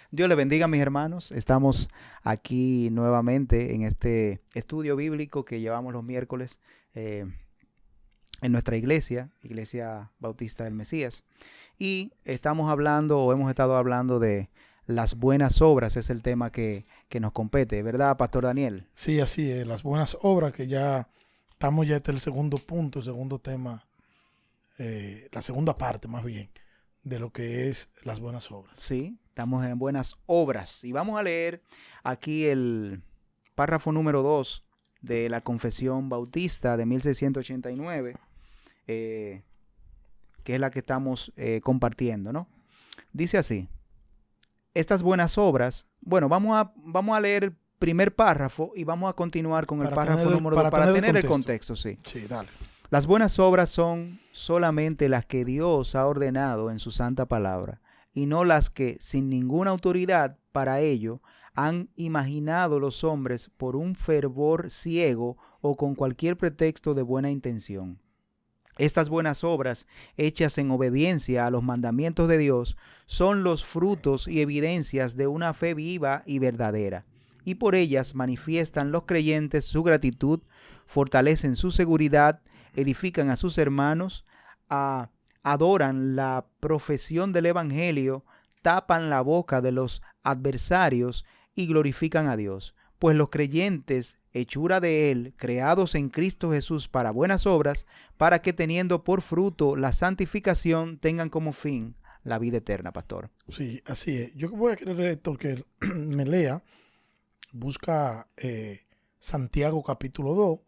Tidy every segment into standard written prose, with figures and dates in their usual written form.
Dios le bendiga, mis hermanos. Estamos aquí nuevamente en este estudio bíblico que llevamos los miércoles en nuestra iglesia, Iglesia Bautista del Mesías. Y estamos hablando o hemos estado hablando de las buenas obras, es el tema que nos compete, ¿verdad, Pastor Daniel? Sí, así es, las buenas obras, que ya estamos ya en el segundo punto, el segundo tema, la segunda parte más bien, de lo que es las buenas obras. Sí, estamos en buenas obras. Y vamos a leer aquí el párrafo número 2 de la Confesión Bautista de 1689, que es la que estamos compartiendo, ¿no? Dice así: estas buenas obras, bueno, vamos a leer el primer párrafo y vamos a continuar con el párrafo número 2 para tener el contexto, sí. Sí, dale. Las buenas obras son solamente las que Dios ha ordenado en su santa palabra, y no las que, sin ninguna autoridad para ello, han imaginado los hombres por un fervor ciego o con cualquier pretexto de buena intención. Estas buenas obras, hechas en obediencia a los mandamientos de Dios, son los frutos y evidencias de una fe viva y verdadera, y por ellas manifiestan los creyentes su gratitud, fortalecen su seguridad, edifican a sus hermanos, adoran la profesión del Evangelio, tapan la boca de los adversarios y glorifican a Dios. Pues los creyentes, hechura de Él, creados en Cristo Jesús para buenas obras, para que teniendo por fruto la santificación, tengan como fin la vida eterna, pastor. Sí, así es. Yo voy a querer, Héctor, que me lea, busca Santiago capítulo 2,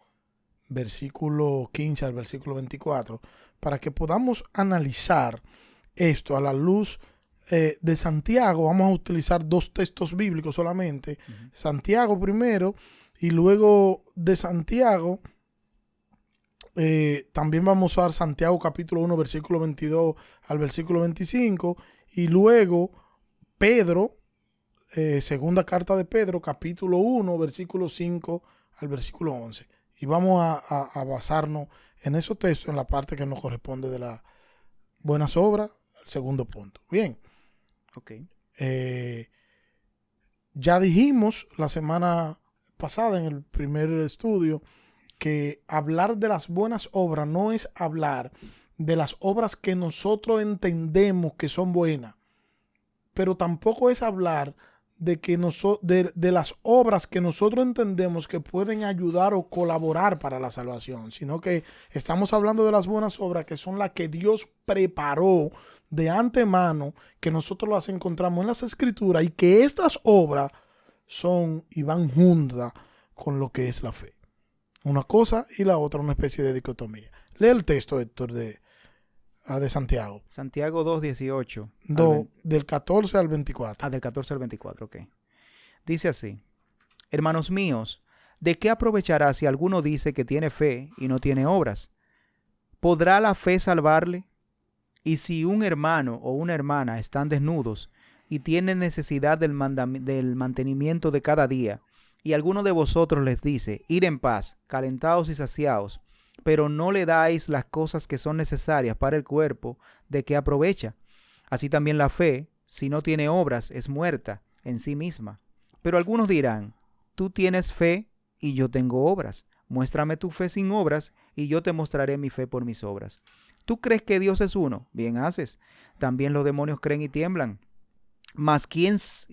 versículo 15 al versículo 24, para que podamos analizar esto a la luz de Santiago. Vamos a utilizar dos textos bíblicos solamente, Santiago primero, y luego de Santiago también vamos a usar Santiago capítulo 1, versículo 22 al versículo 25, y luego Pedro, segunda carta de Pedro, capítulo 1, versículo 5 al versículo 11. Y vamos a basarnos en esos textos, en la parte que nos corresponde de las buenas obras, el segundo punto. Bien. Ok. Ya dijimos la semana pasada en el primer estudio que hablar de las buenas obras no es hablar de las obras que nosotros entendemos que son buenas, pero tampoco es hablar de que de las obras que nosotros entendemos que pueden ayudar o colaborar para la salvación, sino que estamos hablando de las buenas obras que son las que Dios preparó de antemano, que nosotros las encontramos en las Escrituras, y que estas obras son y van juntas con lo que es la fe. Una cosa y la otra, una especie de dicotomía. Lee el texto, Héctor, de Santiago. Santiago 2, 18. Del 14 al 24. Del 14 al 24, ok. Dice así: hermanos míos, ¿de qué aprovechará si alguno dice que tiene fe y no tiene obras? ¿Podrá la fe salvarle? Y si un hermano o una hermana están desnudos y tienen necesidad del mantenimiento de cada día, y alguno de vosotros les dice: id en paz, calentaos y saciaos, pero no le dais las cosas que son necesarias para el cuerpo, ¿de qué aprovecha? Así también la fe, si no tiene obras, es muerta en sí misma. Pero algunos dirán: tú tienes fe y yo tengo obras. Muéstrame tu fe sin obras y yo te mostraré mi fe por mis obras. ¿Tú crees que Dios es uno? Bien haces. También los demonios creen y tiemblan. Mas quieres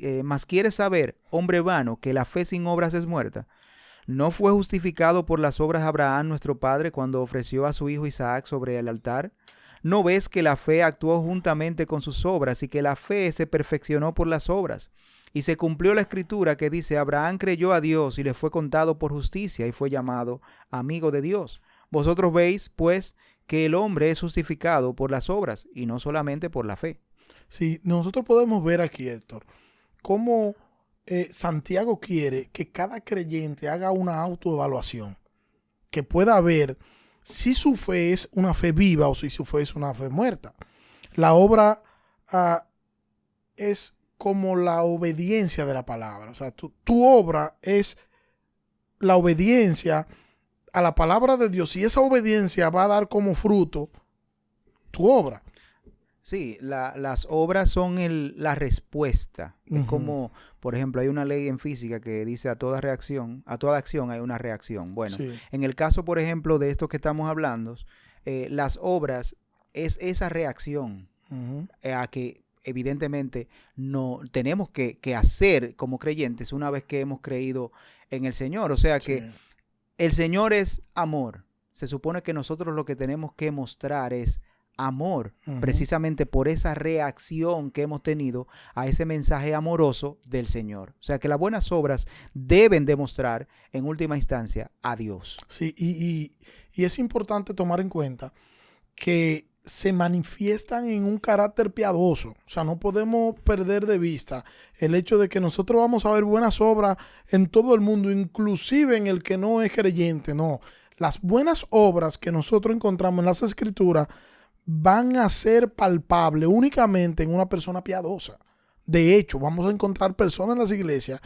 saber, hombre vano, que la fe sin obras es muerta. ¿No fue justificado por las obras Abraham nuestro padre cuando ofreció a su hijo Isaac sobre el altar? ¿No ves que la fe actuó juntamente con sus obras y que la fe se perfeccionó por las obras? Y se cumplió la escritura que dice: Abraham creyó a Dios y le fue contado por justicia y fue llamado amigo de Dios. Vosotros veis, pues, que el hombre es justificado por las obras y no solamente por la fe. Sí, nosotros podemos ver aquí, Héctor, cómo Santiago quiere que cada creyente haga una autoevaluación, que pueda ver si su fe es una fe viva o si su fe es una fe muerta. La obra es como la obediencia de la palabra. O sea, tu obra es la obediencia a la palabra de Dios, y esa obediencia va a dar como fruto tu obra. Sí, las obras son la respuesta. Es Ujú. como, por ejemplo, hay una ley en física que dice a toda reacción, a toda acción hay una reacción. Bueno, Sí. en el caso, por ejemplo, de esto que estamos hablando, las obras es esa reacción Ujú. a que evidentemente no tenemos que hacer como creyentes una vez que hemos creído en el Señor. O sea Sí. que el Señor es amor. Se supone que nosotros lo que tenemos que mostrar es amor, Ujú. precisamente por esa reacción que hemos tenido a ese mensaje amoroso del Señor. O sea que las buenas obras deben demostrar en última instancia a Dios. Sí, y es importante tomar en cuenta que se manifiestan en un carácter piadoso. O sea, no podemos perder de vista el hecho de que nosotros vamos a ver buenas obras en todo el mundo, inclusive en el que no es creyente. No, las buenas obras que nosotros encontramos en las Escrituras van a ser palpables únicamente en una persona piadosa. De hecho, vamos a encontrar personas en las iglesias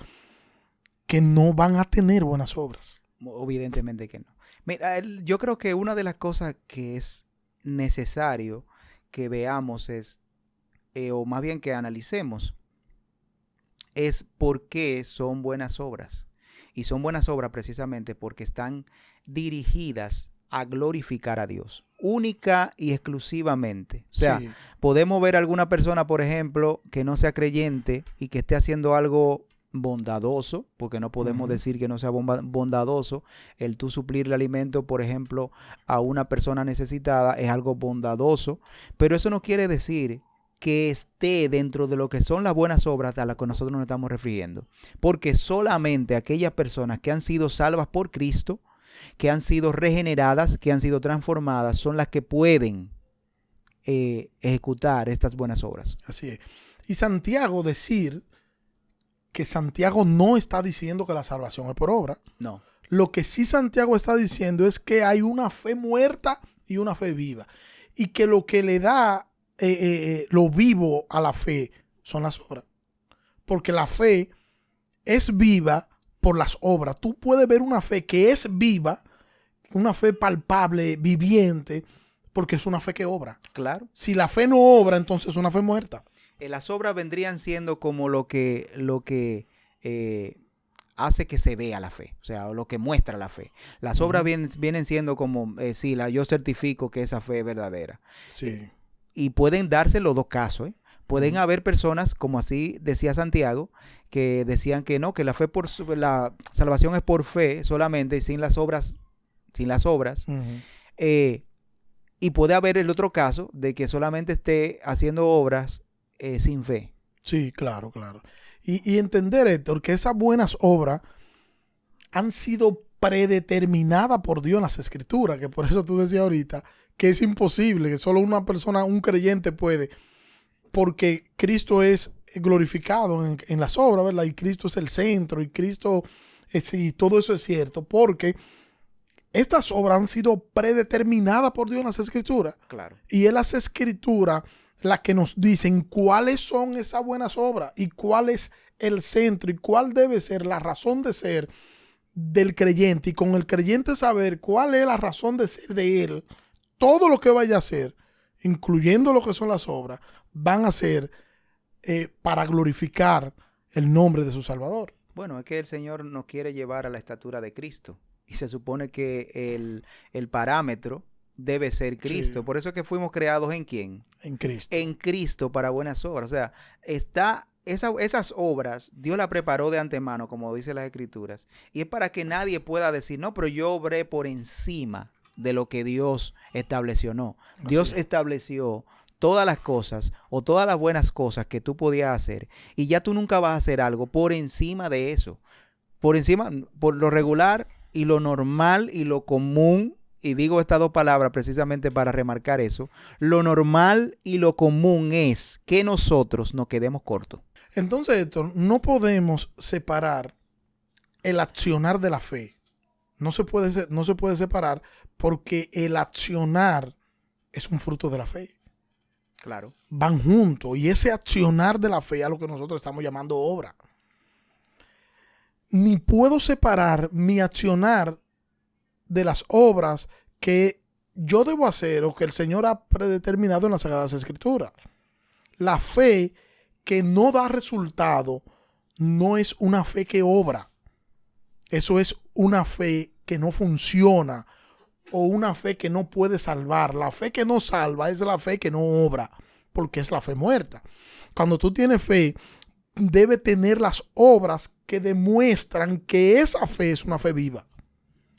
que no van a tener buenas obras. Evidentemente que no. Mira, yo creo que una de las cosas que es necesario que veamos es, o más bien que analicemos, es por qué son buenas obras. Y son buenas obras precisamente porque están dirigidas a glorificar a Dios, única y exclusivamente. O sea, Sí. podemos ver a alguna persona, por ejemplo, que no sea creyente y que esté haciendo algo bondadoso, porque no podemos Ujú. decir que no sea bondadoso. El tú suplirle alimento, por ejemplo, a una persona necesitada es algo bondadoso, pero eso no quiere decir que esté dentro de lo que son las buenas obras a las que nosotros nos estamos refiriendo. Porque solamente aquellas personas que han sido salvas por Cristo, que han sido regeneradas, que han sido transformadas, son las que pueden ejecutar estas buenas obras. Así es. Y Santiago decir que Santiago no está diciendo que la salvación es por obra. No. Lo que sí Santiago está diciendo es que hay una fe muerta y una fe viva. Y que lo que le da lo vivo a la fe son las obras. Porque la fe es viva por las obras. Tú puedes ver una fe que es viva, una fe palpable, viviente, porque es una fe que obra. Claro. Si la fe no obra, entonces es una fe muerta. Las obras vendrían siendo como lo que hace que se vea la fe, o sea, lo que muestra la fe. Las obras vienen siendo como, sí, yo certifico que esa fe es verdadera. Sí. Y pueden darse los dos casos, ¿eh? Pueden haber personas, como así decía Santiago, que decían que no, que la fe la salvación es por fe solamente y sin las obras. Y puede haber el otro caso de que solamente esté haciendo obras sin fe. Sí, claro, claro. Y entender, Héctor, que esas buenas obras han sido predeterminadas por Dios en las Escrituras, que por eso tú decías ahorita que es imposible, que solo una persona, un creyente puede, porque Cristo es glorificado en las obras, ¿verdad? Y Cristo es el centro, y Cristo y todo eso es cierto, porque estas obras han sido predeterminadas por Dios en las Escrituras. Claro. Y en las Escrituras las que nos dicen cuáles son esas buenas obras y cuál es el centro y cuál debe ser la razón de ser del creyente. Y con el creyente saber cuál es la razón de ser de él, todo lo que vaya a hacer, incluyendo lo que son las obras, van a ser para glorificar el nombre de su Salvador. Bueno, es que el Señor nos quiere llevar a la estatura de Cristo. Y se supone que el parámetro debe ser Cristo. Sí. Por eso es que fuimos creados ¿en quién? En Cristo. En Cristo para buenas obras. O sea, esas obras Dios las preparó de antemano, como dice las Escrituras. Y es para que nadie pueda decir, no, pero yo obré por encima de lo que Dios estableció. No, Dios estableció todas las cosas o todas las buenas cosas que tú podías hacer. Y ya tú nunca vas a hacer algo por encima de eso. Por encima, por lo regular y lo normal y lo común. Y digo estas dos palabras precisamente para remarcar eso. Lo normal y lo común es que nosotros nos quedemos cortos. Entonces, Héctor, no podemos separar el accionar de la fe. No se puede separar porque el accionar es un fruto de la fe. Claro. Van juntos. Y ese accionar de la fe es lo que nosotros estamos llamando obra. Ni puedo separar mi accionar de las obras que yo debo hacer o que el Señor ha predeterminado en las Sagradas Escrituras. la fe que no da resultado no es una fe que obra. Eso es una fe que no funciona o una fe que no puede salvar. La fe que no salva es la fe que no obra, porque es la fe muerta. Cuando tú tienes fe, debe tener las obras que demuestran que esa fe es una fe viva.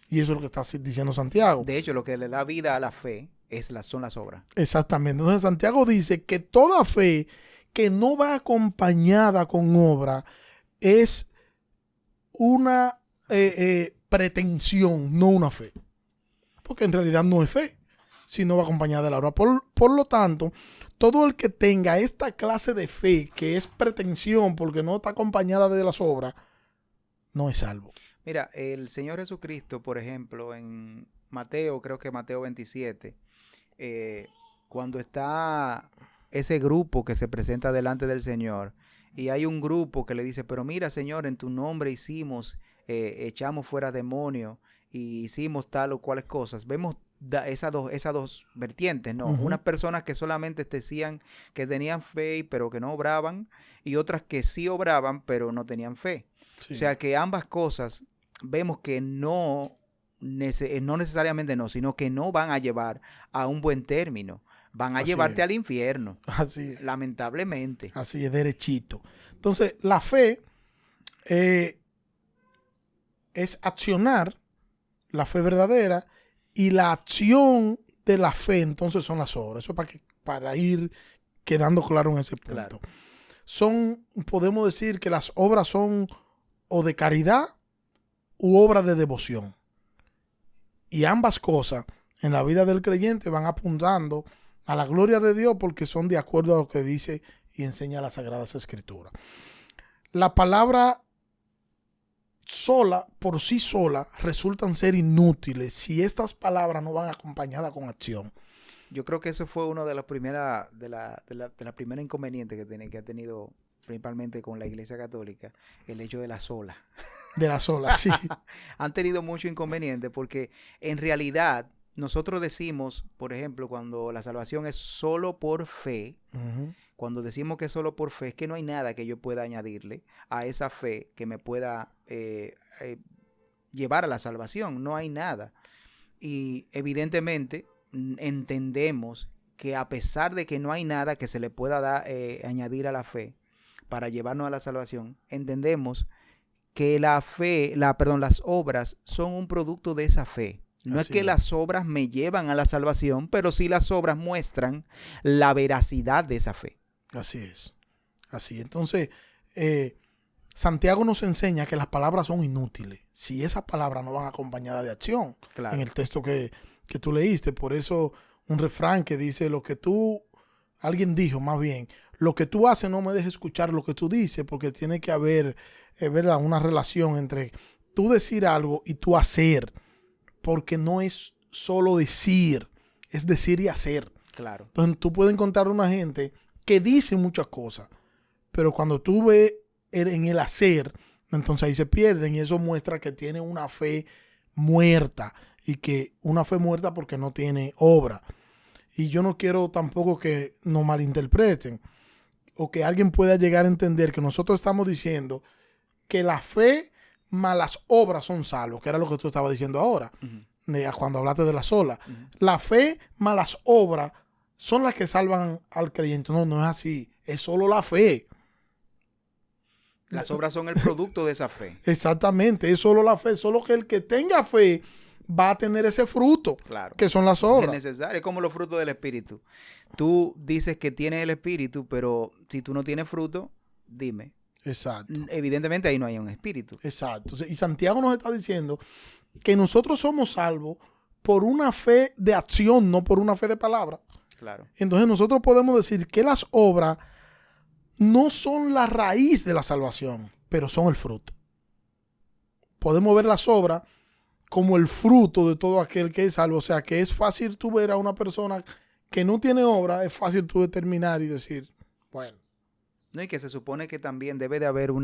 Y eso es lo que está diciendo Santiago. De hecho, lo que le da vida a la fe son las obras. Exactamente. Entonces Santiago dice que toda fe que no va acompañada con obra es una pretensión, no una fe. Porque en realidad no es fe, si no va acompañada de la obra. Por lo tanto, todo el que tenga esta clase de fe, que es pretensión porque no está acompañada de las obras, no es salvo. Mira, el Señor Jesucristo, por ejemplo, en Mateo, creo que Mateo 27, cuando está ese grupo que se presenta delante del Señor, y hay un grupo que le dice, pero mira, Señor, en tu nombre echamos fuera demonios y hicimos tal o cuales cosas. Vemos esas dos vertientes, ¿no? Uh-huh. Unas personas que solamente decían que tenían fe, pero que no obraban, y otras que sí obraban, pero no tenían fe. Sí. O sea que ambas cosas vemos que no necesariamente no, sino que no van a llevar a un buen término. Van a llevarte al infierno. Así es. Lamentablemente. Así es, derechito. Entonces, la fe es accionar, la fe verdadera, y la acción de la fe, entonces, son las obras. Eso para ir quedando claro en ese punto. Claro. Podemos decir que las obras son o de caridad u obras de devoción. Y ambas cosas en la vida del creyente van apuntando a la gloria de Dios porque son de acuerdo a lo que dice y enseña las Sagradas Escrituras. La palabra sola, por sí sola, resultan ser inútiles si estas palabras no van acompañadas con acción. Yo creo que eso fue uno de las primeras de la primera inconveniente que ha tenido principalmente con la Iglesia Católica, el hecho de la sola. De la sola, sí. Han tenido mucho inconveniente porque en realidad nosotros decimos, por ejemplo, cuando la salvación es solo por fe, uh-huh. Cuando decimos que es solo por fe, es que no hay nada que yo pueda añadirle a esa fe que me pueda llevar a la salvación. No hay nada. Y evidentemente entendemos que a pesar de que no hay nada que se le pueda añadir a la fe para llevarnos a la salvación, entendemos que las obras son un producto de esa fe. No es que las obras me llevan a la salvación, pero sí las obras muestran la veracidad de esa fe. Así es. Así. Entonces, Santiago nos enseña que las palabras son inútiles si esas palabras no van acompañadas de acción. Claro. En el texto que tú leíste. Por eso un refrán que dice alguien dijo más bien, lo que tú haces no me dejes escuchar lo que tú dices, porque tiene que haber ¿verdad? Una relación entre tú decir algo y tú hacer, porque no es solo decir, es decir y hacer. Claro. Entonces tú puedes encontrar una gente que dice muchas cosas, pero cuando tú ves en el hacer, entonces ahí se pierden y eso muestra que tiene una fe muerta y que una fe muerta porque no tiene obra. Y yo no quiero tampoco que nos malinterpreten o que alguien pueda llegar a entender que nosotros estamos diciendo que la fe más las obras son salvos, que era lo que tú estabas diciendo ahora, uh-huh. Cuando hablaste de la sola. Uh-huh. La fe más las obras son las que salvan al creyente. No, no es así. Es solo la fe. Las obras son el producto de esa fe. Exactamente. Es solo la fe. Solo que el que tenga fe va a tener ese fruto. Claro. Que son las obras. Es necesario. Es como los frutos del Espíritu. Tú dices que tienes el Espíritu, pero si tú no tienes fruto, dime. Exacto. Evidentemente ahí no hay un espíritu. Exacto. Y Santiago nos está diciendo que nosotros somos salvos por una fe de acción, no por una fe de palabra. Claro. Entonces nosotros podemos decir que las obras no son la raíz de la salvación, pero son el fruto. Podemos ver las obras como el fruto de todo aquel que es salvo. O sea, que es fácil tú ver a una persona que no tiene obra, es fácil tú determinar y decir, bueno. No, y que se supone que también debe de haber un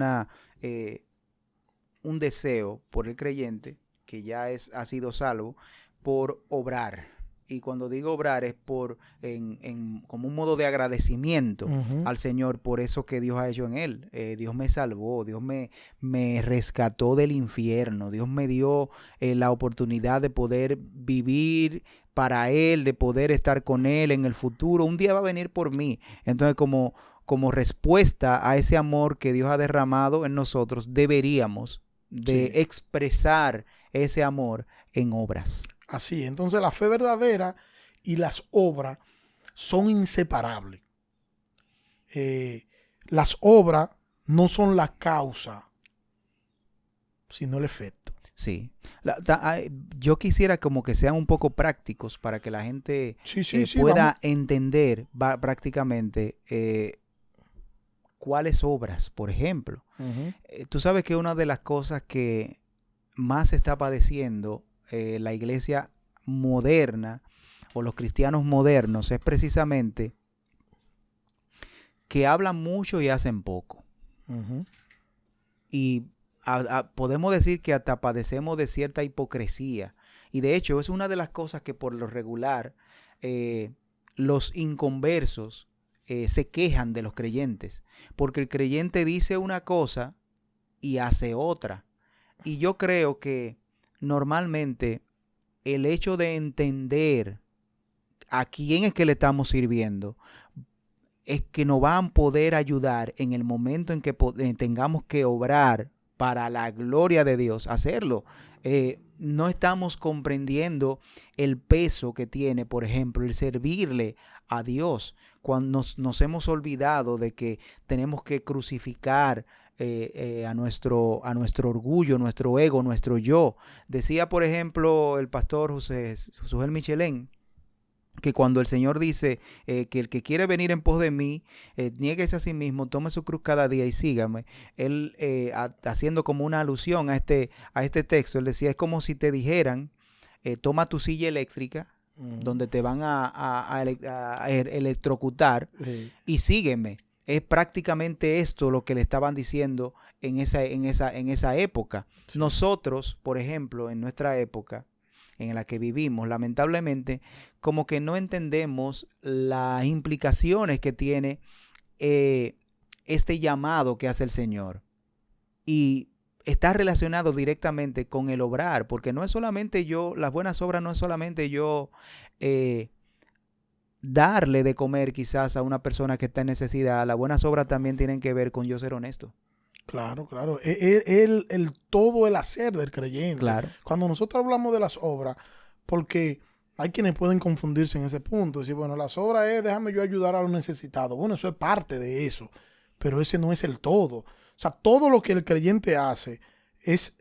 deseo por el creyente que ya ha sido salvo por obrar. y cuando digo obrar es como un modo de agradecimiento al Señor por eso que Dios ha hecho en él. Dios me salvó, Dios me rescató del infierno, Dios me dio la oportunidad de poder vivir para Él, de poder estar con Él en el futuro. Un día va a venir por mí. Entonces, como respuesta a ese amor que Dios ha derramado en nosotros, deberíamos de expresar ese amor en obras. Así, entonces la fe verdadera y las obras son inseparables. Las obras no son la causa, sino el efecto. Sí. Yo quisiera como que sean un poco prácticos para que la gente pueda entender prácticamente cuáles obras, por ejemplo. Tú sabes que una de las cosas que más está padeciendo la iglesia moderna o los cristianos modernos es precisamente que hablan mucho y hacen poco. Y podemos decir que hasta padecemos de cierta hipocresía. Y de hecho es una de las cosas que por lo regular los inconversos se quejan de los creyentes. Porque el creyente dice una cosa y hace otra. Y yo creo que normalmente el hecho de entender a quién es que le estamos sirviendo es que nos van a poder ayudar en el momento en que tengamos que obrar para la gloria de Dios, hacerlo. No estamos comprendiendo el peso que tiene, por ejemplo, el servirle a Dios, cuando nos hemos olvidado de que tenemos que crucificar a nuestro orgullo, nuestro ego, nuestro yo. Decía, por ejemplo, el pastor Josué Michelén, que cuando el Señor dice que el que quiere venir en pos de mí, niéguese a sí mismo, tome su cruz cada día y sígame. Él, haciendo como una alusión a este texto, él decía, es como si te dijeran, toma tu silla eléctrica, donde te van a electrocutar, y sígueme. Es prácticamente esto lo que le estaban diciendo en esa época. Sí. Nosotros, por ejemplo, en nuestra época, en la que vivimos, lamentablemente, como que no entendemos las implicaciones que tiene este llamado que hace el Señor. Y está relacionado directamente con el obrar, porque no es solamente las buenas obras no es solamente yo darle de comer quizás a una persona que está en necesidad. Las buenas obras también tienen que ver con yo ser honesto. Claro. Todo el hacer del creyente. Claro. Cuando nosotros hablamos de las obras, porque hay quienes pueden confundirse en ese punto. Decir, bueno, las obras es déjame yo ayudar a los necesitados. Bueno, eso es parte de eso, pero ese no es el todo. O sea, todo lo que el creyente hace es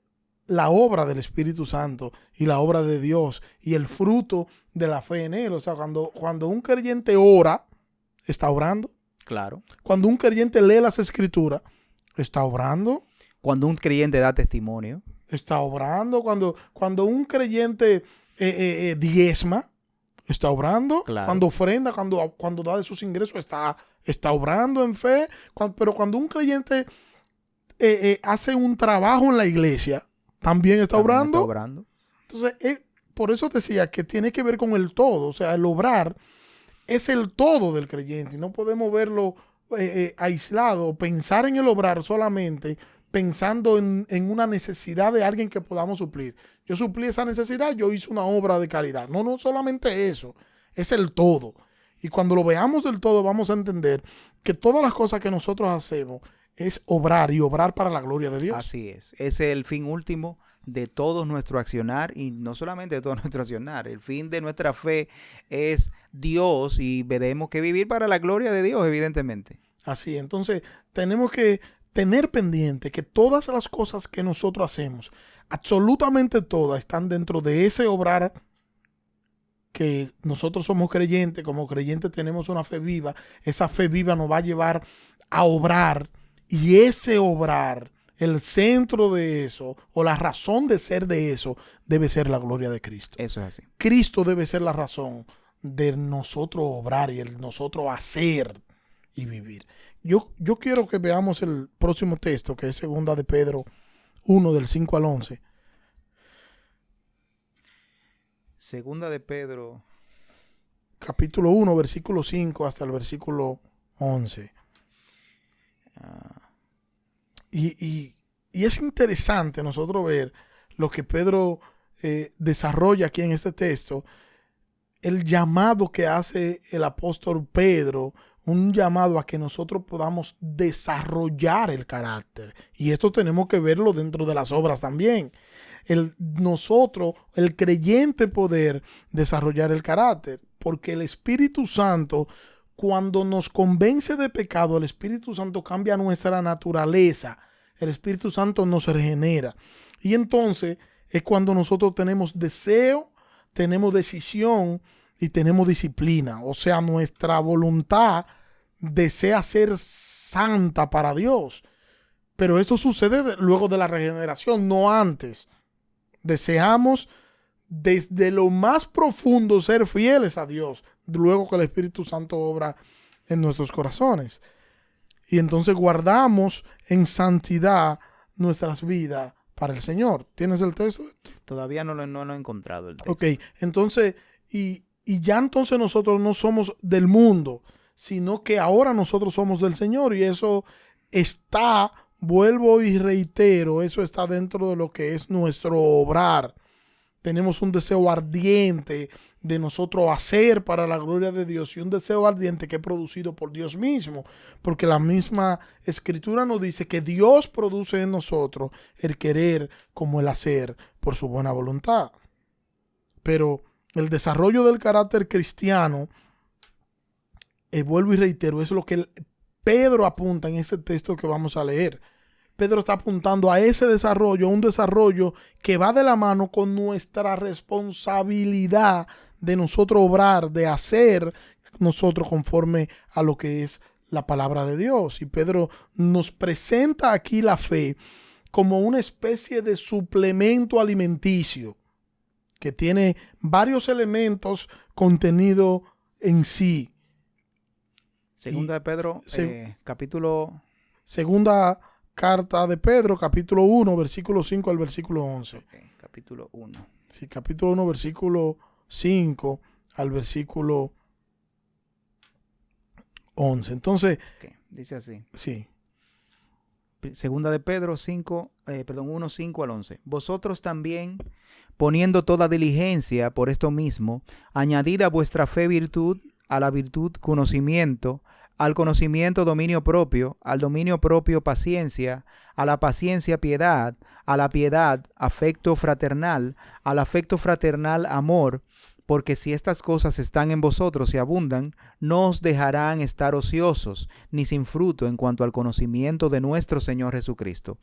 la obra del Espíritu Santo y la obra de Dios y el fruto de la fe en Él. O sea, cuando un creyente ora, está orando. Claro. Cuando un creyente lee las Escrituras, está obrando. Cuando un creyente da testimonio, está obrando. Cuando un creyente diezma, está obrando. Claro. Cuando ofrenda, cuando da de sus ingresos, está obrando en fe. Pero cuando un creyente hace un trabajo en la iglesia, también está obrando. Entonces, por eso decía que tiene que ver con el todo. O sea, el obrar es el todo del creyente. Y no podemos verlo aislado, pensar en el obrar solamente pensando en una necesidad de alguien que podamos suplir. Yo suplí esa necesidad, yo hice una obra de caridad. No solamente eso, es el todo. Y cuando lo veamos del todo, vamos a entender que todas las cosas que nosotros hacemos es obrar y obrar para la gloria de Dios. Así es. Ese es el fin último de todo nuestro accionar, y no solamente de todo nuestro accionar. El fin de nuestra fe es Dios, y tenemos que vivir para la gloria de Dios, evidentemente. Así, entonces tenemos que tener pendiente que todas las cosas que nosotros hacemos, absolutamente todas, están dentro de ese obrar que nosotros somos creyentes. Como creyentes tenemos una fe viva. Esa fe viva nos va a llevar a obrar, y ese obrar, el centro de eso, o la razón de ser de eso, debe ser la gloria de Cristo. Eso es así. Cristo debe ser la razón de nosotros obrar y el nosotros hacer y vivir. Yo quiero que veamos el próximo texto, que es 2 de Pedro 1, del 5 al 11. 2 de Pedro capítulo 1, versículo 5 hasta el versículo 11. Y es interesante nosotros ver lo que Pedro desarrolla aquí en este texto, el llamado que hace el apóstol Pedro, un llamado a que nosotros podamos desarrollar el carácter. Y esto tenemos que verlo dentro de las obras también. Nosotros, el creyente, poder desarrollar el carácter, porque el Espíritu Santo, cuando nos convence de pecado, el Espíritu Santo cambia nuestra naturaleza. El Espíritu Santo nos regenera. Y entonces es cuando nosotros tenemos deseo, tenemos decisión y tenemos disciplina. O sea, nuestra voluntad desea ser santa para Dios. Pero esto sucede luego de la regeneración, no antes. Deseamos desde lo más profundo ser fieles a Dios, luego que el Espíritu Santo obra en nuestros corazones. Y entonces guardamos en santidad nuestras vidas para el Señor. ¿Tienes el texto? Todavía no lo he encontrado el texto. Ok, entonces, y ya entonces nosotros no somos del mundo, sino que ahora nosotros somos del Señor, y eso está, vuelvo y reitero, eso está dentro de lo que es nuestro obrar. Tenemos un deseo ardiente de nosotros hacer para la gloria de Dios, y un deseo ardiente que es producido por Dios mismo, porque la misma Escritura nos dice que Dios produce en nosotros el querer como el hacer por su buena voluntad. Pero el desarrollo del carácter cristiano, vuelvo y reitero, es lo que Pedro apunta en este texto que vamos a leer. Pedro está apuntando a ese desarrollo, un desarrollo que va de la mano con nuestra responsabilidad de nosotros obrar, de hacer nosotros conforme a lo que es la palabra de Dios. Y Pedro nos presenta aquí la fe como una especie de suplemento alimenticio que tiene varios elementos contenidos en sí. Segunda de Pedro, capítulo... Segunda carta de Pedro, capítulo 1, versículo 5 al versículo 11. Okay, capítulo 1. Sí, capítulo 1, versículo 5 al versículo 11. Entonces, okay, dice así. Sí. Segunda de Pedro 1, 5 al 11. Vosotros también, poniendo toda diligencia por esto mismo, añadid a vuestra fe virtud, a la virtud conocimiento, al conocimiento dominio propio, al dominio propio paciencia, a la paciencia piedad, a la piedad afecto fraternal, al afecto fraternal amor, porque si estas cosas están en vosotros y abundan, no os dejarán estar ociosos, ni sin fruto en cuanto al conocimiento de nuestro Señor Jesucristo.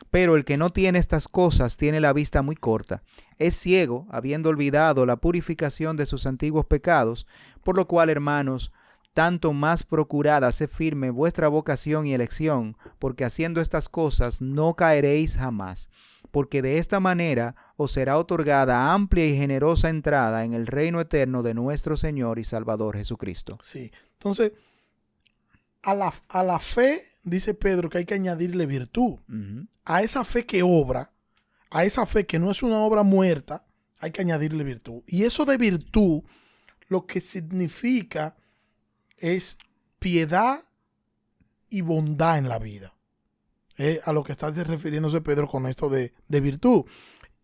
Pero el que no tiene estas cosas tiene la vista muy corta, es ciego, habiendo olvidado la purificación de sus antiguos pecados, por lo cual, hermanos, tanto más procurad hacer firme vuestra vocación y elección, porque haciendo estas cosas no caeréis jamás, porque de esta manera os será otorgada amplia y generosa entrada en el reino eterno de nuestro Señor y Salvador Jesucristo. Sí, entonces, a la fe, dice Pedro, que hay que añadirle virtud. Uh-huh. A esa fe que obra, a esa fe que no es una obra muerta, hay que añadirle virtud. Y eso de virtud, lo que significa es piedad y bondad en la vida. A lo que está refiriéndose Pedro con esto de virtud.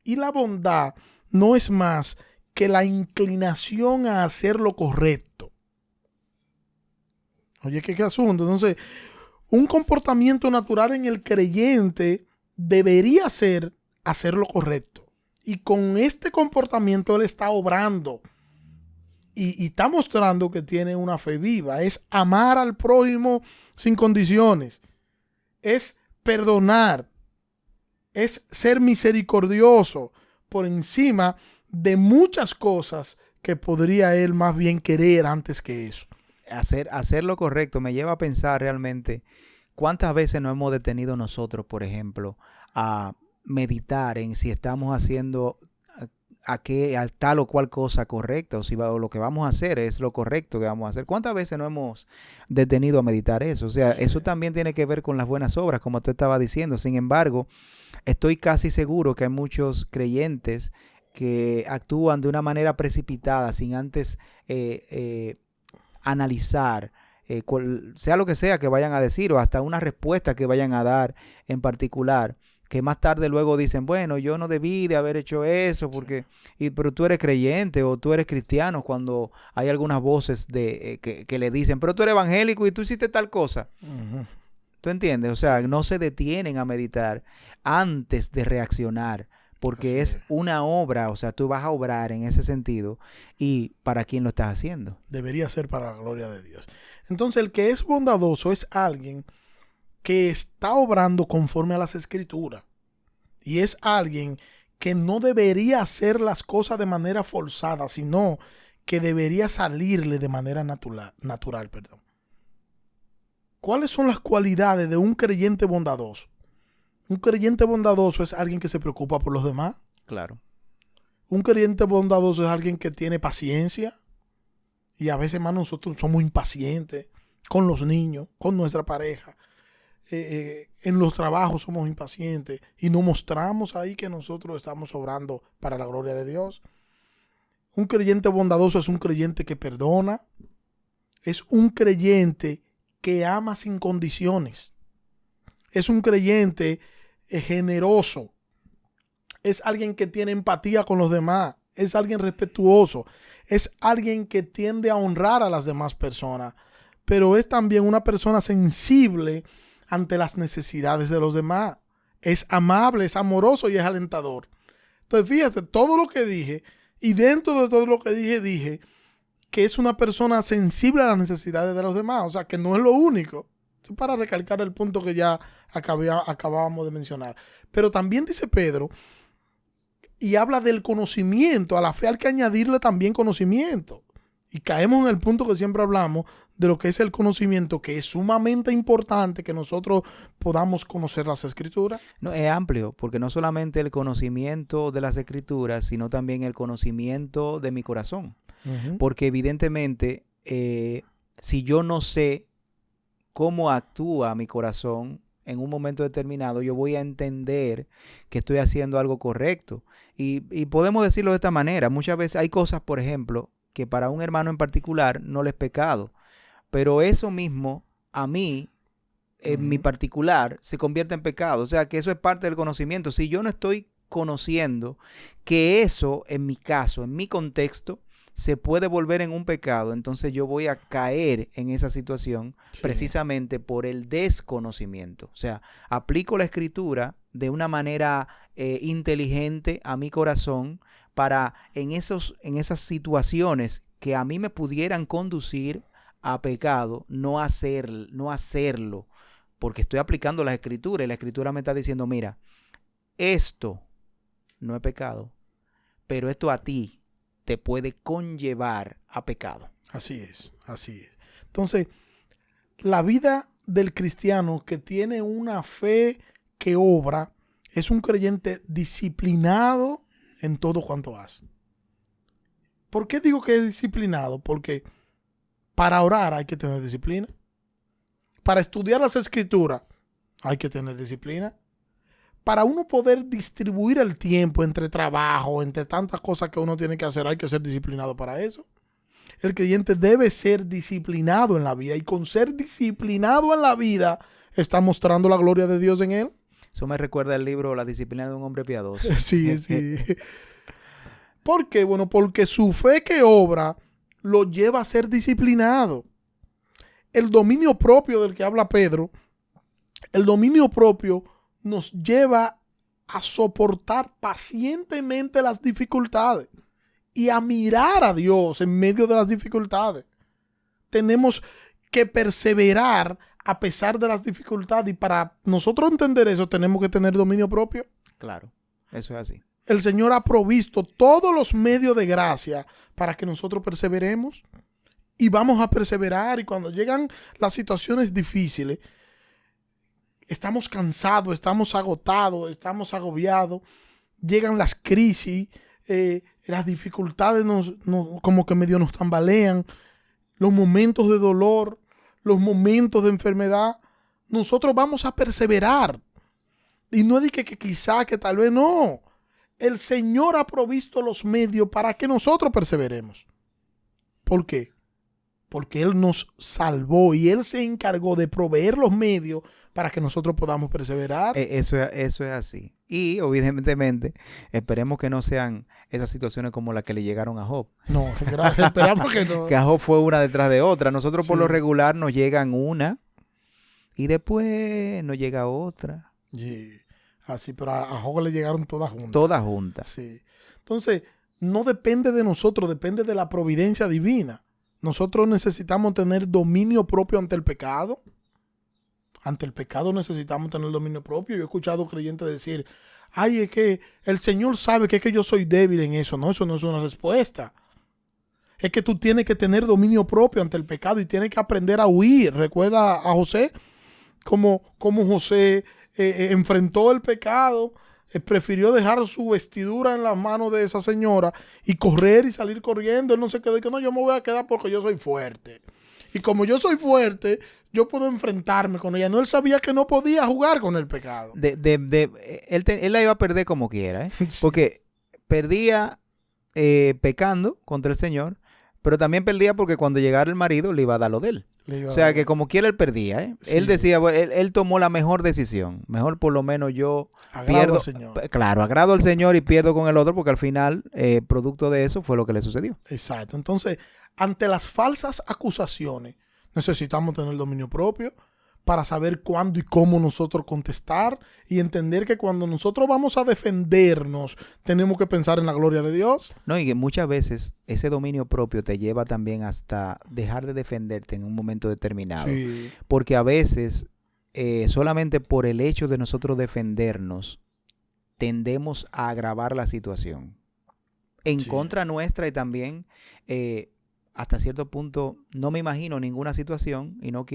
Y la bondad no es más que la inclinación a hacer lo correcto. Oye, ¿qué asunto? Entonces, un comportamiento natural en el creyente debería ser hacer lo correcto. Y con este comportamiento él está obrando. Y está mostrando que tiene una fe viva. Es amar al prójimo sin condiciones. Es perdonar. Es ser misericordioso por encima de muchas cosas que podría él más bien querer antes que eso. Hacer lo correcto me lleva a pensar realmente cuántas veces nos hemos detenido nosotros, por ejemplo, a meditar en si estamos haciendo a tal o cual cosa correcta, o si lo que vamos a hacer es lo correcto que vamos a hacer. ¿Cuántas veces no hemos detenido a meditar eso? O sea, sí, eso también tiene que ver con las buenas obras, como tú estabas diciendo. Sin embargo, estoy casi seguro que hay muchos creyentes que actúan de una manera precipitada, sin antes analizar, sea lo que sea que vayan a decir o hasta una respuesta que vayan a dar en particular, que más tarde luego dicen, bueno, yo no debí de haber hecho eso, porque, pero tú eres creyente o tú eres cristiano, cuando hay algunas voces que le dicen, pero tú eres evangélico y tú hiciste tal cosa. Ujú. ¿Tú entiendes? O sea, no se detienen a meditar antes de reaccionar, porque Así es una obra, o sea, tú vas a obrar en ese sentido. ¿Y para quién lo estás haciendo? Debería ser para la gloria de Dios. Entonces, el que es bondadoso es alguien que está obrando conforme a las Escrituras. Y es alguien que no debería hacer las cosas de manera forzada, sino que debería salirle de manera natural, perdón. ¿Cuáles son las cualidades de un creyente bondadoso? Un creyente bondadoso es alguien que se preocupa por los demás. Claro. Un creyente bondadoso es alguien que tiene paciencia. Y a veces, hermano, nosotros somos impacientes con los niños, con nuestra pareja. En los trabajos somos impacientes y no mostramos ahí que nosotros estamos obrando para la gloria de Dios. Un creyente bondadoso es un creyente que perdona. Es un creyente que ama sin condiciones. Es un creyente generoso. Es alguien que tiene empatía con los demás. Es alguien respetuoso. Es alguien que tiende a honrar a las demás personas. Pero es también una persona sensible ante las necesidades de los demás. Es amable, es amoroso y es alentador. Entonces, fíjate, todo lo que dije, y dentro de todo lo que dije que es una persona sensible a las necesidades de los demás. O sea, que no es lo único. Esto es para recalcar el punto que ya acabábamos de mencionar. Pero también dice Pedro, y habla del conocimiento. A la fe hay que añadirle también conocimiento. Y caemos en el punto que siempre hablamos de lo que es el conocimiento, que es sumamente importante que nosotros podamos conocer las Escrituras. No, es amplio, porque no solamente el conocimiento de las Escrituras, sino también el conocimiento de mi corazón. Porque evidentemente, si yo no sé cómo actúa mi corazón en un momento determinado, yo voy a entender que estoy haciendo algo correcto. Y podemos decirlo de esta manera. Muchas veces hay cosas, por ejemplo, que para un hermano en particular no le es pecado. Pero eso mismo, a mí, en mi particular, se convierte en pecado. O sea, que eso es parte del conocimiento. Si yo no estoy conociendo que eso, en mi caso, en mi contexto, se puede volver en un pecado, entonces yo voy a caer en esa situación precisamente por el desconocimiento. O sea, aplico la Escritura de una manera inteligente a mi corazón para en esas situaciones que a mí me pudieran conducir a pecado, no hacerlo, porque estoy aplicando la Escritura y la Escritura me está diciendo, mira, esto no es pecado, pero esto a ti te puede conllevar a pecado. Así es, así es. Entonces, la vida del cristiano que tiene una fe que obra es un creyente disciplinado en todo cuanto hace. ¿Por qué digo que es disciplinado? Porque para orar hay que tener disciplina. Para estudiar las Escrituras hay que tener disciplina. Para uno poder distribuir el tiempo entre trabajo, entre tantas cosas que uno tiene que hacer, hay que ser disciplinado para eso. El creyente debe ser disciplinado en la vida, y con ser disciplinado en la vida está mostrando la gloria de Dios en él. Eso me recuerda el libro La disciplina de un hombre piadoso. Sí, sí. ¿Por qué? Bueno, porque su fe que obra lo lleva a ser disciplinado. El dominio propio del que habla Pedro, el dominio propio nos lleva a soportar pacientemente las dificultades y a mirar a Dios en medio de las dificultades. Tenemos que perseverar a pesar de las dificultades, y para nosotros entender eso tenemos que tener dominio propio. Claro, eso es así. El Señor ha provisto todos los medios de gracia para que nosotros perseveremos, y vamos a perseverar, y cuando llegan las situaciones difíciles, estamos cansados, estamos agotados, estamos agobiados, llegan las crisis, las dificultades como que medio nos tambalean, los momentos de dolor, los momentos de enfermedad. Nosotros vamos a perseverar. Y no es de que quizá, que tal vez no. el Señor ha provisto los medios para que nosotros perseveremos. ¿Por qué? Porque Él nos salvó y Él se encargó de proveer los medios para que nosotros podamos perseverar. Eso es así. Y evidentemente esperemos que no sean esas situaciones como las que le llegaron a Job. No, esperamos que no. Que a Job fue una detrás de otra. Nosotros por Sí. lo regular nos llegan una y después nos llega otra. Sí. Así, pero a Job le llegaron todas juntas. Todas juntas. Sí. Entonces, no depende de nosotros, depende de la providencia divina. Nosotros necesitamos tener dominio propio ante el pecado. Ante el pecado necesitamos tener dominio propio. Yo he escuchado creyentes decir, ay, es que el Señor sabe que es que yo soy débil en eso. No, eso no es una respuesta. Es que tú tienes que tener dominio propio ante el pecado y tienes que aprender a huir. Recuerda a José, como José enfrentó el pecado, prefirió dejar su vestidura en las manos de esa señora y correr y salir corriendo. Él no se quedó y que no, yo me voy a quedar porque yo soy fuerte. Y como yo soy fuerte, yo puedo enfrentarme con ella. No, él sabía que no podía jugar con el pecado. Él la iba a perder como quiera, ¿eh? Sí. Porque perdía pecando contra el Señor, pero también perdía porque cuando llegara el marido le iba a dar lo de él. O sea que como quiera él perdía, ¿eh? Sí. Él decía, bueno, él tomó la mejor decisión. Mejor por lo menos yo Agrado pierdo. al Señor. Claro, agrado al Señor y pierdo con el otro porque al final, producto de eso, fue lo que le sucedió. Exacto. Entonces, ante las falsas acusaciones, necesitamos tener dominio propio para saber cuándo y cómo nosotros contestar y entender que cuando nosotros vamos a defendernos, tenemos que pensar en la gloria de Dios. No, y que muchas veces ese dominio propio te lleva también hasta dejar de defenderte en un momento determinado. Sí. Porque a veces, solamente por el hecho de nosotros defendernos, tendemos a agravar la situación en Sí. contra nuestra y también hasta cierto punto no me imagino ninguna situación y no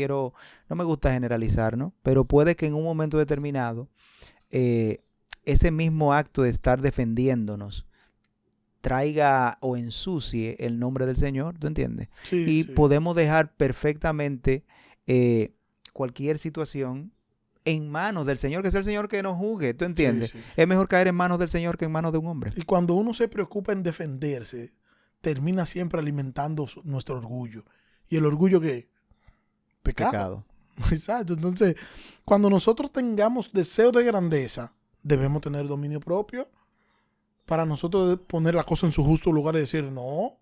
me gusta generalizar, ¿no? Pero puede que en un momento determinado ese mismo acto de estar defendiéndonos traiga o ensucie el nombre del Señor, ¿tú entiendes? Sí, Y sí. podemos dejar perfectamente cualquier situación en manos del Señor, que es el Señor que nos juzgue, ¿tú entiendes? Sí, sí. Es mejor caer en manos del Señor que en manos de un hombre. Y cuando uno se preocupa en defenderse, termina siempre alimentando nuestro orgullo. ¿Y el orgullo qué? Pecado. Exacto. Entonces, cuando nosotros tengamos deseo de grandeza, debemos tener dominio propio para nosotros poner la cosa en su justo lugar y decir, no,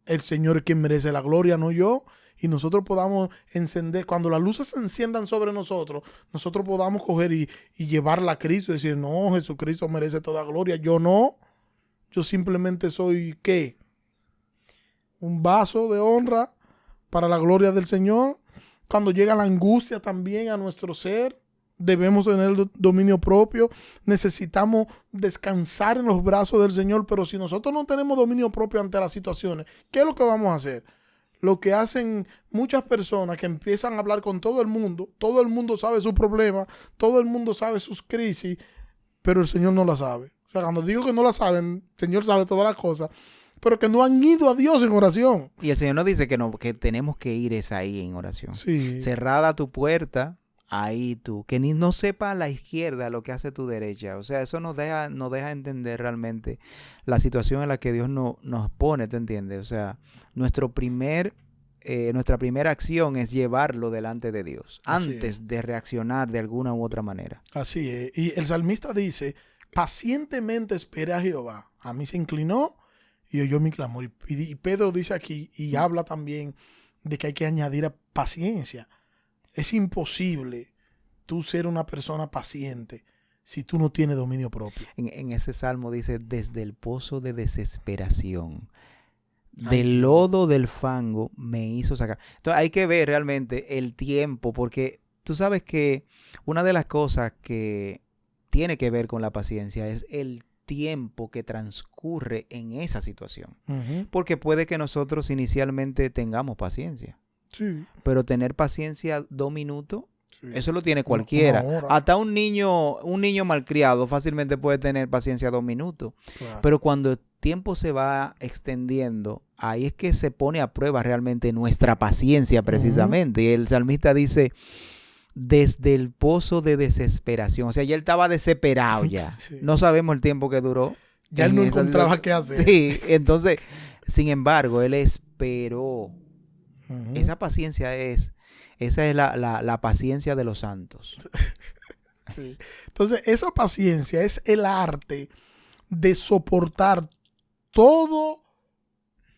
el Señor es quien merece la gloria, no yo. Y nosotros podamos encender, cuando las luces se enciendan sobre nosotros, nosotros podamos coger y llevarla a Cristo y decir, no, Jesucristo merece toda gloria, yo no. Yo simplemente soy, ¿qué? Un vaso de honra para la gloria del Señor. Cuando llega la angustia también a nuestro ser, debemos tener dominio propio. Necesitamos descansar en los brazos del Señor. Pero si nosotros no tenemos dominio propio ante las situaciones, ¿qué es lo que vamos a hacer? Lo que hacen muchas personas que empiezan a hablar con todo el mundo sabe su problema, todo el mundo sabe sus crisis, pero el Señor no la sabe. O sea, cuando digo que no la saben, el Señor sabe todas las cosas, pero que no han ido a Dios en oración. Y el Señor nos dice que no, que tenemos que ir es ahí en oración. Sí. Cerrada tu puerta, ahí tú. Que ni no sepa a la izquierda lo que hace tu derecha. O sea, eso nos deja entender realmente la situación en la que Dios nos pone, ¿tú entiendes? O sea, nuestra primera acción es llevarlo delante de Dios, Así antes es. de reaccionar de alguna u otra manera. Así es. Y el salmista dice, pacientemente esperé a Jehová. A mí se inclinó y oyó mi clamor. Y Pedro dice aquí y habla también de que hay que añadir a paciencia. Es imposible tú ser una persona paciente si tú no tienes dominio propio. En ese salmo dice, desde el pozo de desesperación, Ay, del Dios. lodo del fango me hizo sacar. Entonces hay que ver realmente el tiempo, porque tú sabes que una de las cosas que tiene que ver con la paciencia es el tiempo que transcurre en esa situación. Ujú. Porque puede que nosotros inicialmente tengamos paciencia, Sí. pero tener paciencia 2 minutos, Sí. eso lo tiene cualquiera. Una hora. Hasta un niño malcriado fácilmente puede tener paciencia 2 minutos. Claro. Pero cuando el tiempo se va extendiendo, ahí es que se pone a prueba realmente nuestra paciencia precisamente. Y el salmista dice, desde el pozo de desesperación. O sea, ya él estaba desesperado ya. Sí. No sabemos el tiempo que duró. Ya él en no esa encontraba situación. qué hacer. Sí, entonces, sin embargo, él esperó. Ujú. Esa es la paciencia de los santos. Sí. Entonces, esa paciencia es el arte de soportar todo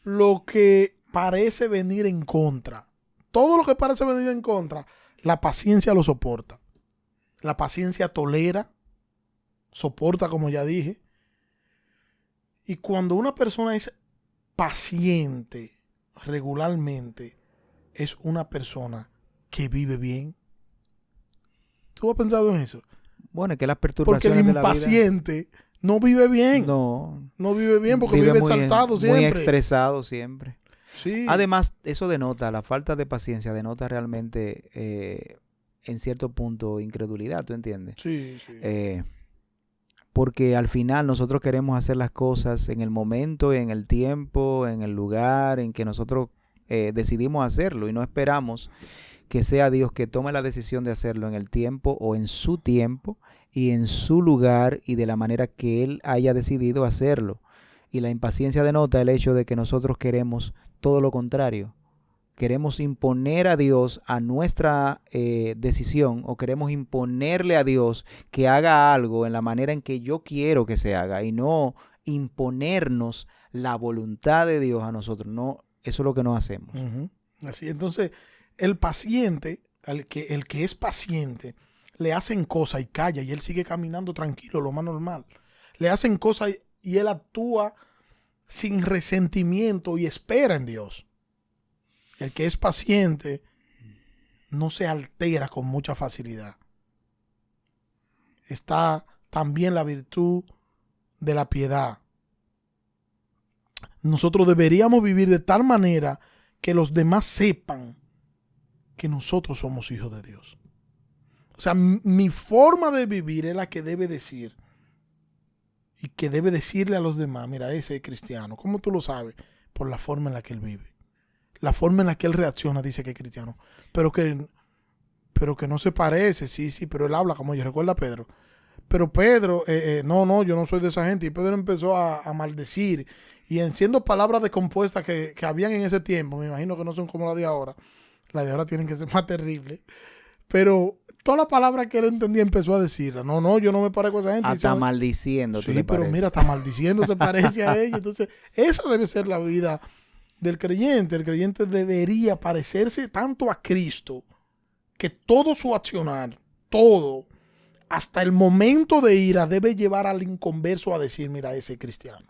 lo que parece venir en contra. Todo lo que parece venir en contra, la paciencia lo soporta. La paciencia tolera, soporta, como ya dije. Y cuando una persona es paciente regularmente, es una persona que vive bien. ¿Tú has pensado en eso? Bueno, es que las Porque el perturbaciones de la vida impaciente no vive bien. no No vive bien porque vive exaltado siempre. muy estresado siempre. Sí. Además, eso denota, la falta de paciencia denota realmente en cierto punto incredulidad, ¿tú entiendes? Sí, sí. Porque al final nosotros queremos hacer las cosas en el momento, en el tiempo, en el lugar en que nosotros decidimos hacerlo y no esperamos que sea Dios que tome la decisión de hacerlo en el tiempo o en su tiempo y en su lugar y de la manera que Él haya decidido hacerlo. Y la impaciencia denota el hecho de que nosotros queremos todo lo contrario. Queremos imponer a Dios a nuestra decisión o queremos imponerle a Dios que haga algo en la manera en que yo quiero que se haga y no imponernos la voluntad de Dios a nosotros. No, eso es lo que no hacemos. Uh-huh. Así, entonces, el paciente, el que es paciente, le hacen cosas y calla y él sigue caminando tranquilo, lo más normal. Le hacen cosas y él actúa sin resentimiento y espera en Dios. El que es paciente no se altera con mucha facilidad. Está también la virtud de la piedad. Nosotros deberíamos vivir de tal manera que los demás sepan que nosotros somos hijos de Dios. O sea, mi forma de vivir es la que debe decir y que debe decirle a los demás, mira, ese es cristiano. ¿Cómo tú lo sabes? Por la forma en la que él vive. La forma en la que él reacciona dice que es cristiano. Pero que no se parece, sí, pero él habla como yo. Recuerda a Pedro. Pero Pedro, no, yo no soy de esa gente. Y Pedro empezó a maldecir. Y siendo palabras descompuestas que habían en ese tiempo, me imagino que no son como las de ahora. Las de ahora tienen que ser más terribles. Pero todas las palabras que él entendía empezó a decirlas. No, yo no me parezco a esa gente. Hasta maldiciendo. Sí, pero mira, hasta maldiciendo se parece a ella. Entonces, esa debe ser la vida del creyente. El creyente debería parecerse tanto a Cristo que todo su accionar, todo, hasta el momento de ira, debe llevar al inconverso a decir, mira, ese es cristiano.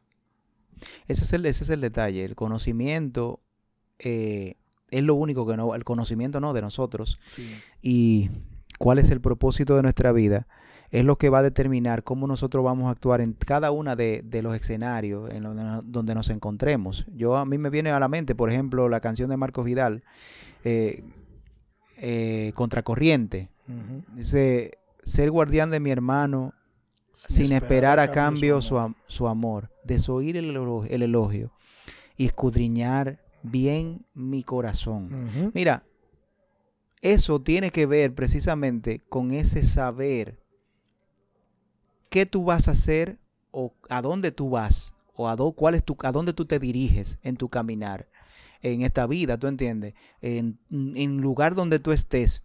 Ese es el detalle. El conocimiento es lo único que no, el conocimiento no de nosotros. Sí. Y cuál es el propósito de nuestra vida es lo que va a determinar cómo nosotros vamos a actuar en cada una de los escenarios en donde nos encontremos. A mí me viene a la mente, por ejemplo, la canción de Marcos Vidal, Contracorriente. Uh-huh. Dice, ser guardián de mi hermano sin esperar a cambio su amor, desoír el elogio y escudriñar bien mi corazón. Uh-huh. Mira, eso tiene que ver precisamente con ese saber qué tú vas a hacer o a dónde tú vas o a dónde tú te diriges en tu caminar en esta vida, ¿tú entiendes? En lugar donde tú estés,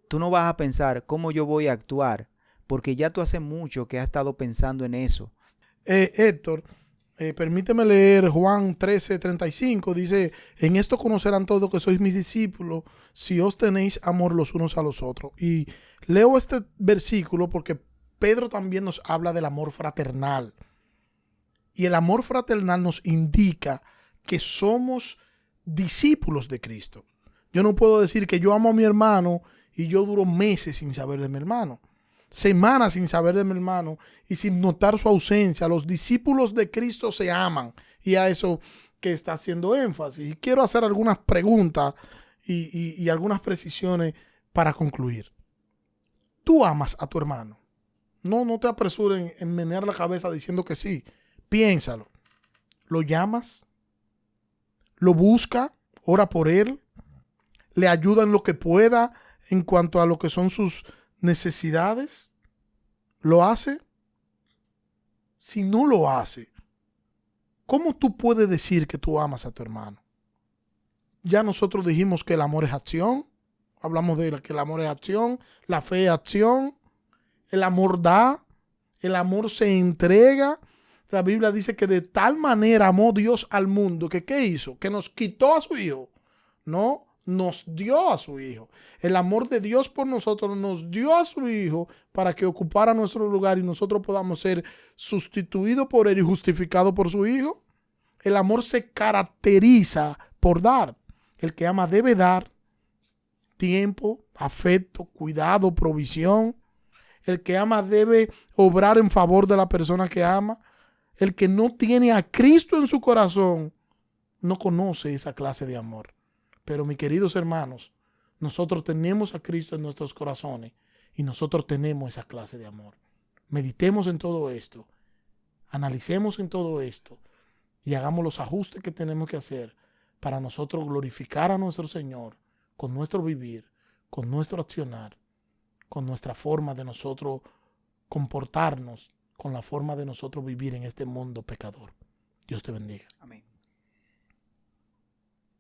tú no vas a pensar cómo yo voy a actuar, porque ya tú hace mucho que has estado pensando en eso. Héctor, permíteme leer Juan 13:35. Dice, en esto conocerán todos que sois mis discípulos, si os tenéis amor los unos a los otros. Y leo este versículo porque Pedro también nos habla del amor fraternal. Y el amor fraternal nos indica que somos discípulos de Cristo. Yo no puedo decir que yo amo a mi hermano y yo duro meses sin saber de mi hermano, semanas sin saber de mi hermano y sin notar su ausencia. Los discípulos de Cristo se aman, y a eso que está haciendo énfasis. Y quiero hacer algunas preguntas y algunas precisiones para concluir. ¿Tú amas a tu hermano? No te apresures en menear la cabeza diciendo que sí. Piénsalo. ¿Lo llamas? ¿Lo busca? ¿Ora por él? ¿Le ayuda en lo que pueda? en cuanto a lo que son sus necesidades? ¿Lo hace? Si no lo hace, ¿cómo tú puedes decir que tú amas a tu hermano? Ya nosotros dijimos que el amor es acción. Hablamos de que el amor es acción, la fe es acción, el amor da, el amor se entrega. La Biblia dice que de tal manera amó Dios al mundo que ¿qué hizo? Que nos quitó a su hijo. No, nos dio a su hijo. El amor de Dios por nosotros nos dio a su hijo para que ocupara nuestro lugar y nosotros podamos ser sustituidos por él y justificados por su hijo. El amor se caracteriza por dar. El que ama debe dar tiempo, afecto, cuidado, provisión. El que ama debe obrar en favor de la persona que ama. El que no tiene a Cristo en su corazón no conoce esa clase de amor. Pero mis queridos hermanos, nosotros tenemos a Cristo en nuestros corazones y nosotros tenemos esa clase de amor. Meditemos en todo esto, analicemos en todo esto y hagamos los ajustes que tenemos que hacer para nosotros glorificar a nuestro Señor con nuestro vivir, con nuestro accionar, con nuestra forma de nosotros comportarnos, con la forma de nosotros vivir en este mundo pecador. Dios te bendiga. Amén.